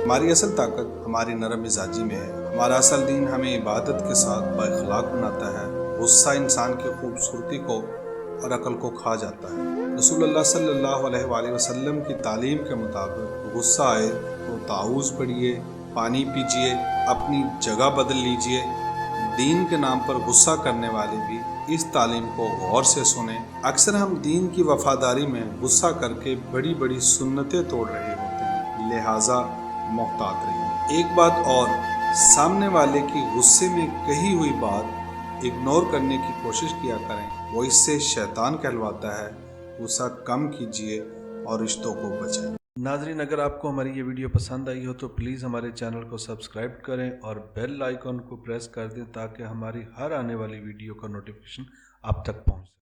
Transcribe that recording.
ہماری اصل طاقت ہماری نرم مزاجی میں ہے۔ ہمارا اصل دین ہمیں عبادت کے ساتھ بااخلاق بناتا ہے۔ غصہ انسان کی خوبصورتی کو اور عقل کو کھا جاتا ہے۔ رسول اللہ صلی اللہ علیہ وآلہ وسلم کی تعلیم کے مطابق غصہ آئے تو تعوذ پڑھیے، پانی پیجیے، اپنی جگہ بدل لیجیے۔ دین کے نام پر غصہ کرنے والے بھی اس تعلیم کو غور سے سنیں۔ اکثر ہم دین کی وفاداری میں غصہ کر کے بڑی بڑی سنتیں توڑ رہے ہوتے ہیں، لہٰذا محتاط رہیے۔ ایک بات اور، سامنے والے کی غصے میں کہی ہوئی بات اگنور کرنے کی کوشش کیا کریں، وہ اس سے شیطان کہلواتا ہے۔ غصہ کم کیجیے اور رشتوں کو بچائیں۔ ناظرین، اگر آپ کو ہماری یہ ویڈیو پسند آئی ہو تو پلیز ہمارے چینل کو سبسکرائب کریں اور بیل آئیکن کو پریس کر دیں تاکہ ہماری ہر آنے والی ویڈیو کا نوٹیفیکیشن آپ تک پہنچ سکے۔